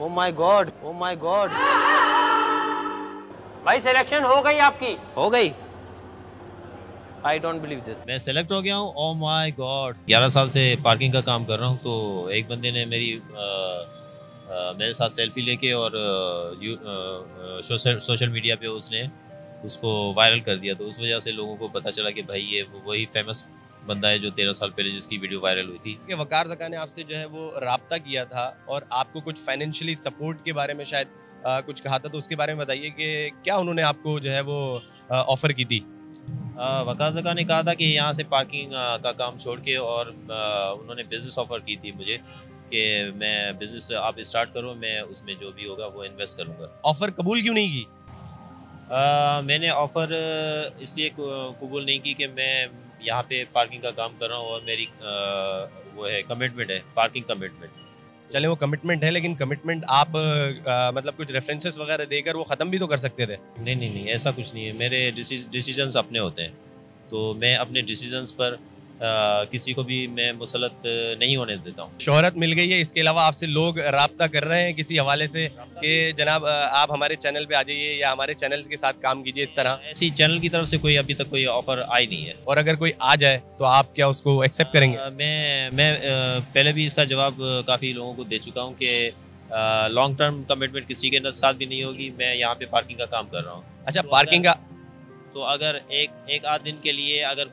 Oh my God, oh my God. भाई selection हो गई आपकी? हो गई? I don't believe this. मैं सेलेक्ट हो गया हूँ। Oh my God. 11 साल से पार्किंग का काम कर रहा हूँ, तो एक बंदे ने मेरे साथ सेल्फी लेके और सोशल मीडिया पे उसने उसको वायरल कर दिया। तो उस वजह से लोगों को पता चला कि भाई ये वही फेमस बंदा है जो 13 साल पहले जिसकी वीडियो वायरल हुई थी। कि वकार ज़का ने आपसे जो है वो राब्ता किया था और आपको कुछ फाइनेंशियली सपोर्ट के बारे में शायद कुछ कहा था, तो उसके बारे में बताइए कि क्या उन्होंने आपको जो है वो ऑफ़र की थी? वकार ज़का ने कहा था कि यहाँ से पार्किंग का काम छोड़ के और उन्होंने बिज़नेस ऑफ़र की थी मुझे कि मैं बिज़नेस आप स्टार्ट करो, मैं उसमें जो भी होगा वो इन्वेस्ट करूँगा। ऑफ़र कबूल क्यों नहीं की? मैंने ऑफ़र इसलिए कबूल नहीं की कि मैं यहाँ पे पार्किंग का काम कर रहा हूँ और मेरी वो है कमिटमेंट है, पार्किंग कमिटमेंट। चले वो कमिटमेंट है, लेकिन कमिटमेंट आप मतलब कुछ रेफरेंसेस वगैरह देकर वो ख़त्म भी तो कर सकते थे। नहीं, ऐसा कुछ नहीं है। मेरे डिसीजंस अपने होते हैं, तो मैं अपने डिसीजंस पर किसी को भी मैं मुसलत नहीं होने देता हूँ। शोहरत मिल गई है, इसके अलावा आपसे लोग राब्ता कर रहे हैं किसी हवाले से कि जनाब आप हमारे चैनल पे आ जाइए या हमारे चैनल्स के साथ काम कीजिए, इस तरह? ऐसी चैनल की तरफ से कोई अभी तक कोई ऑफ़र आई नहीं है। और अगर कोई आ जाए तो आप क्या उसको एक्सेप्ट करेंगे? मैं पहले भी इसका जवाब काफ़ी लोगों को दे चुका हूँ कि लॉन्ग टर्म कमिटमेंट किसी के साथ भी नहीं होगी। मैं यहाँ पे पार्किंग का काम कर रहा हूँ। अच्छा, तो पार्किंग का तो अगर एक आध दिन के लिए अगर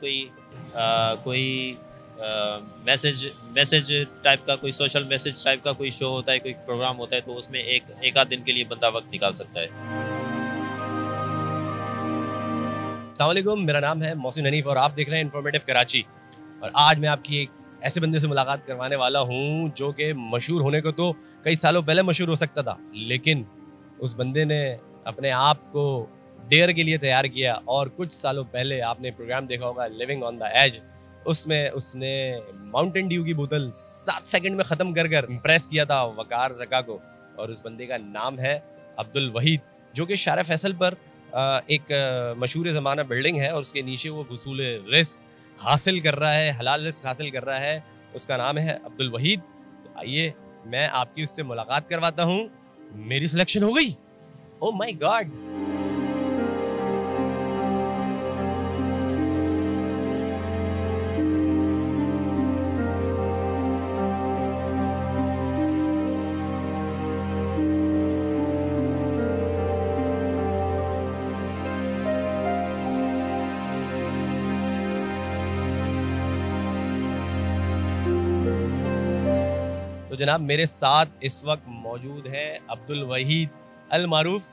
कोई मैसेज टाइप का, कोई सोशल मैसेज टाइप का कोई शो होता है, कोई प्रोग्राम होता है, तो उसमें एक आध दिन के लिए बंदा वक्त निकाल सकता है। अस्सलाम वालेकुम, मेरा नाम है मोहसिन हनीफ और आप देख रहे हैं इन्फॉर्मेटिव कराची। और आज मैं आपकी एक ऐसे बंदे से मुलाकात करवाने वाला हूँ जो कि मशहूर होने को तो कई सालों पहले मशहूर हो सकता था, लेकिन उस बंदे ने अपने आप को डेयर के लिए तैयार किया। और कुछ सालों पहले आपने प्रोग्राम देखा होगा लिविंग ऑन द एज, उसमें उसने माउंटेन ड्यू की बोतल 7 सेकंड में ख़त्म कर इम्प्रेस किया था वकार ज़का को। और उस बंदे का नाम है अब्दुल वहीद, जो कि शारा फैसल पर एक मशहूर ज़माना बिल्डिंग है और उसके नीचे वो वसूल रिस्क हासिल कर रहा है, हलाल रिस्क हासिल कर रहा है। उसका नाम है अब्दुल वहीद। तो आइए मैं आपकी उससे मुलाकात करवाता हूँ। मेरी सिलेक्शन हो गई। Oh my God. तो जनाब मेरे साथ इस वक्त मौजूद है अब्दुल वहीद अल मारूफ।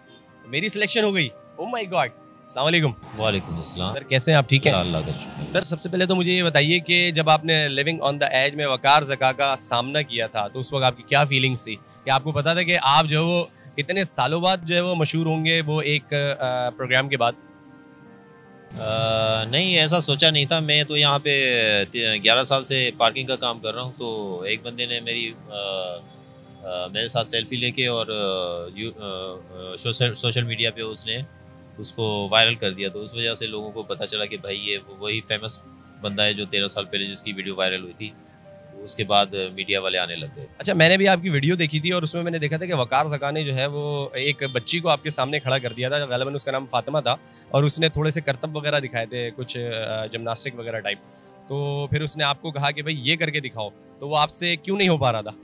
मेरी सिलेक्शन हो गई। Oh my God. अस्सलाम वालेकुम। वालेकुम अस्सलाम। सर कैसे हैं आप? ठीक हैं? अल्लाह का शुक्र। सर सबसे पहले तो मुझे ये बताइए कि जब आपने लिविंग ऑन द एज में वकार ज़का का सामना किया था तो उस वक्त आपकी क्या फीलिंग्स थी? कि आपको पता था कि आप जो है वो इतने सालों बाद जो है वो मशहूर होंगे वो एक प्रोग्राम के बाद? नहीं, ऐसा सोचा नहीं था। मैं तो यहाँ पे 11 साल से पार्किंग का काम कर रहा हूँ, तो एक बंदे ने मेरे साथ सेल्फी लेके और सोशल मीडिया पे उसने उसको वायरल कर दिया। तो उस वजह से लोगों को पता चला कि भाई ये वही फेमस बंदा है जो 13 साल पहले जिसकी वीडियो वायरल हुई थी। तो उसके बाद मीडिया वाले आने लग गए। अच्छा, मैंने भी आपकी वीडियो देखी थी और उसमें मैंने देखा था कि वकार ज़का ने जो है वो एक बच्ची को आपके सामने खड़ा कर दिया था, ग़ालिबन उसका नाम फातिमा था, और उसने थोड़े से करतब वगैरह दिखाए थे, कुछ जिमनास्टिक वगैरह टाइप। तो फिर उसने आपको कहा कि भाई ये करके दिखाओ, तो वो आपसे क्यों नहीं हो पा रहा था?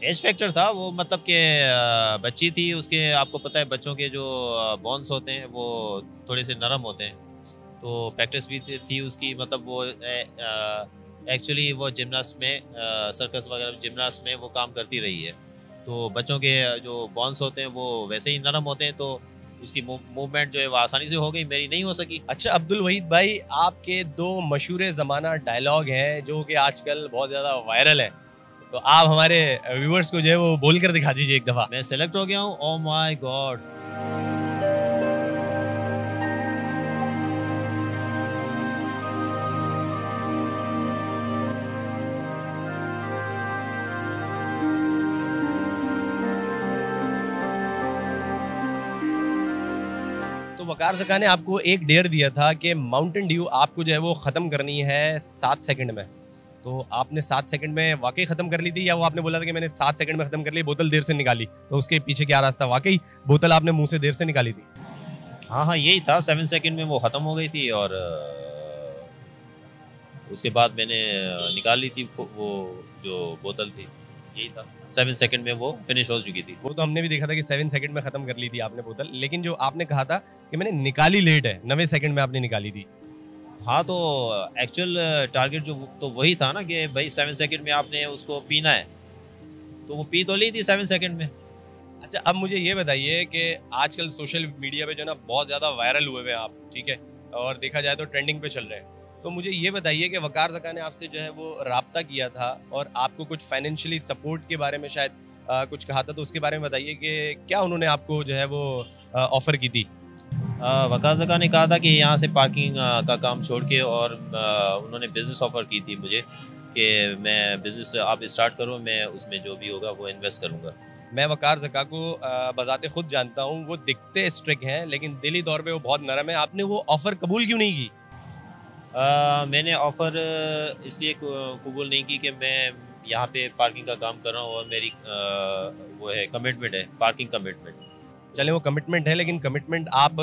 एज फैक्टर था वो, मतलब कि बच्ची थी, उसके आपको पता है बच्चों के जो बोन्स होते हैं वो थोड़े से नरम होते हैं, तो प्रैक्टिस भी थी उसकी। मतलब वो एक्चुअली वो जिमनास्ट में सर्कस वगैरह जिमनास्ट में वो काम करती रही है, तो बच्चों के जो बोन्स होते हैं वो वैसे ही नरम होते हैं, तो उसकी मूवमेंट जो है वो आसानी से हो गई, मेरी नहीं हो सकी। अच्छा अब्दुल वहीद भाई, आपके 2 मशहूर ज़माना डायलॉग हैं जो कि आजकल बहुत ज़्यादा वायरल हैं, तो आप हमारे व्यूअर्स को जो है वो बोल कर दिखा दीजिए एक दफ़ा। मैं सेलेक्ट हो गया हूँ। Oh my God. तो वकार ज़का ने आपको एक डेयर दिया था कि माउंटेन ड्यू आपको जो है वो ख़त्म करनी है 7 सेकंड में। तो आपने 7 सेकंड में वाकई ख़त्म कर ली थी, या वो आपने बोला था कि मैंने 7 सेकंड में ख़त्म कर ली, बोतल देर से निकाली, तो उसके पीछे क्या रास्ता? वाकई बोतल आपने मुंह से देर से निकाली थी? हाँ हाँ, यही था, 7 सेकंड में वो ख़त्म हो गई थी और उसके बाद मैंने निकाल ली थी वो जो बोतल थी, यही था, 7 सेकंड में वो फिनिश हो चुकी थी। वो तो हमने भी देखा था कि 7 सेकंड में ख़त्म कर ली थी आपने बोतल, लेकिन जो आपने कहा था कि मैंने निकाली लेट है, 9वें सेकंड में आपने निकाली थी। हाँ, तो एक्चुअल टारगेट जो तो वही था ना कि भाई 7 सेकंड में आपने उसको पीना है, तो वो पी तो ली थी 7 सेकंड में। अच्छा, अब मुझे ये बताइए कि आजकल सोशल मीडिया पे जो ना बहुत ज़्यादा वायरल हुए हुए हैं आप, ठीक है, और देखा जाए तो ट्रेंडिंग पे चल रहे हैं, तो मुझे ये बताइए कि वकार ज़का ने आपसे जो है वो राब्ता किया था और आपको कुछ फाइनेंशियली सपोर्ट के बारे में शायद कुछ कहा था, तो उसके बारे में बताइए कि क्या उन्होंने आपको जो है वो ऑफ़र की थी? वकार ज़का ने कहा था कि यहाँ से पार्किंग का काम छोड़ के, और उन्होंने बिज़नेस ऑफ़र की थी मुझे कि मैं बिज़नेस आप स्टार्ट करो, मैं उसमें जो भी होगा वो इन्वेस्ट करूँगा। मैं वकार ज़का को बज़ाते खुद जानता हूँ, वो दिखते स्ट्रिक्ट हैं लेकिन दिली तौर पे वो बहुत नरम है। आपने वो ऑफ़र कबूल क्यों नहीं की? मैंने ऑफ़र इसलिए कबूल नहीं की कि मैं यहाँ पे पार्किंग का काम कर रहा हूँ और मेरी वो है कमिटमेंट है, पार्किंग कमिटमेंट। चले वो कमिटमेंट है, लेकिन कमिटमेंट आप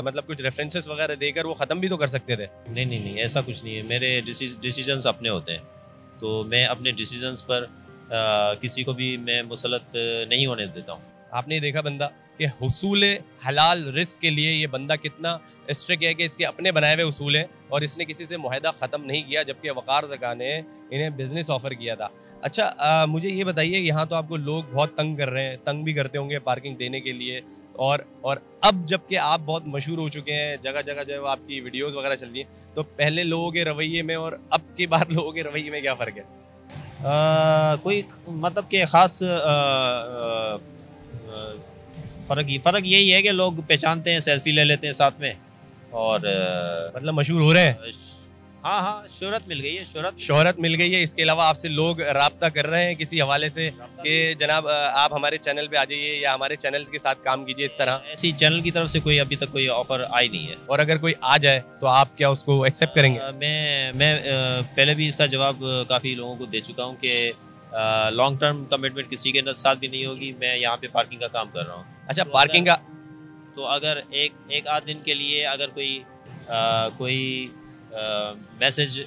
मतलब कुछ रेफरेंसेस वगैरह देकर वो ख़त्म भी तो कर सकते थे। नहीं नहीं नहीं, ऐसा कुछ नहीं है, मेरे डिसीजंस अपने होते हैं, तो मैं अपने डिसीजंस पर किसी को भी मैं मुसलत नहीं होने देता हूँ। आपने ये देखा बंदा कि हुसूल हलाल रिस्क के लिए ये बंदा कितना स्ट्रिक्ट है कि इसके अपने बनाए हुए उसूल हैं और इसने किसी से मुआहदा ख़त्म नहीं किया, जबकि वकार ज़का ने इन्हें बिज़नेस ऑफ़र किया था। अच्छा, मुझे ये बताइए, यहाँ तो आपको लोग बहुत तंग कर रहे हैं, तंग भी करते होंगे पार्किंग देने के लिए, और अब जबकि आप बहुत मशहूर हो चुके हैं, जगह जगह जो है वो आपकी वीडियोज़ वगैरह चल रही हैं, तो पहले लोगों के रवैये में और अब की बार लोगों के रवैये में क्या फ़र्क है? कोई मतलब कि ख़ास फ़र्क यही है कि लोग पहचानते हैं, सेल्फी ले लेते हैं साथ में, और मतलब मशहूर हो रहे हैं, हाँ हाँ, शोहरत मिल गई है, शोहरत मिल गई है। इसके अलावा आपसे लोग राब्ता कर रहे हैं किसी हवाले से कि जनाब आप हमारे चैनल पे आ जाइए या हमारे चैनल के साथ काम कीजिए, इस तरह? ऐसी चैनल की तरफ से कोई अभी तक कोई ऑफ़र आई नहीं है। और अगर कोई आ जाए तो आप क्या उसको एक्सेप्ट करेंगे? मैं पहले भी इसका जवाब काफ़ी लोगों को दे चुका हूँ कि लॉन्ग टर्म कमिटमेंट किसी के साथ भी नहीं होगी। मैं यहाँ पे पार्किंग का काम कर रहा हूँ। अच्छा, तो पार्किंग का तो अगर एक आध दिन के लिए अगर कोई मैसेज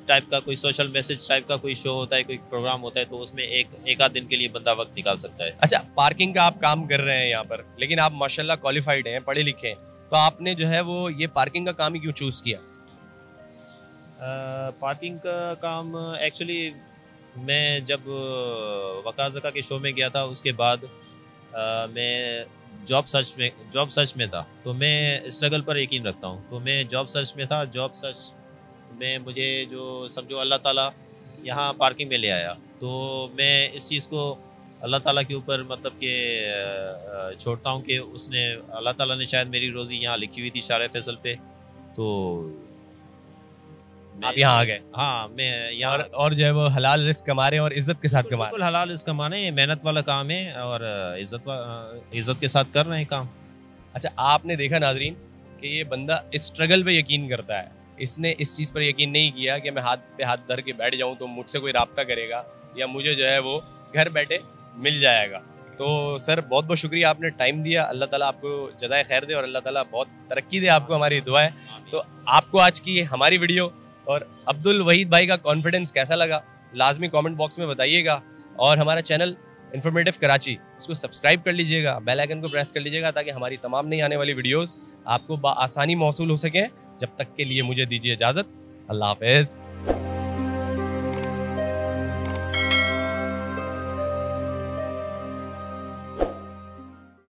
टाइप का, कोई सोशल मैसेज टाइप का कोई शो होता है, कोई प्रोग्राम होता है, तो उसमें एक आध दिन के लिए बंदा वक्त निकाल सकता है। अच्छा, पार्किंग का आप काम कर रहे हैं यहाँ पर, लेकिन आप माशाल्लाह क्वालिफाइड हैं, पढ़े लिखे हैं, तो आपने जो है वो ये पार्किंग का काम ही क्यों चूज़ किया? पार्किंग का काम एक्चुअली मैं जब वकार ज़का के शो में गया था, उसके बाद मैं जॉब सर्च में था, तो मैं स्ट्रगल पर यकीन रखता हूँ। तो मैं जॉब सर्च में था, जॉब सर्च में मुझे जो समझो अल्लाह ताला यहाँ पार्किंग में ले आया, तो मैं इस चीज़ को अल्लाह ताला के ऊपर मतलब कि छोड़ता हूँ कि उसने, अल्लाह ताला ने शायद मेरी रोज़ी यहाँ लिखी हुई थी शार फैसल पे, तो आप यहाँ आ गए। हाँ, मैं यहाँ और जो है वो हलाल रिस्क कमा रहे हैं और इज्जत के साथ कमा रहे हैं। बिल्कुल हलाल रिस्क कमाने, मेहनत वाला काम है और इज्जत के साथ कर रहे हैं काम। अच्छा, आपने देखा नाजरीन कि ये बंदा स्ट्रगल पे यकीन करता है। इसने इस चीज़ पर यकीन नहीं किया कि मैं हाथ पे हाथ धर के बैठ जाऊं तो मुझसे कोई राब्ता करेगा या मुझे जो है वो घर बैठे मिल जाएगा। तो सर, बहुत बहुत शुक्रिया, आपने टाइम दिया। अल्लाह ताला आपको जज़ाए खैर दे और अल्लाह ताला बहुत तरक्की दे आपको, हमारी दुआ है। तो आपको आज की हमारी वीडियो और अब्दुल वहीद भाई का कॉन्फिडेंस कैसा लगा, लाजमी कमेंट बॉक्स में बताइएगा। और हमारा चैनल इन्फॉर्मेटिव कराची, उसको सब्सक्राइब कर लीजिएगा, बेल आइकन को प्रेस कर लीजिएगा ताकि हमारी तमाम नई आने वाली वीडियोस आपको बआसानी मौसूल हो सकें। जब तक के लिए मुझे दीजिए इजाज़त। अल्लाह हाफ़िज़।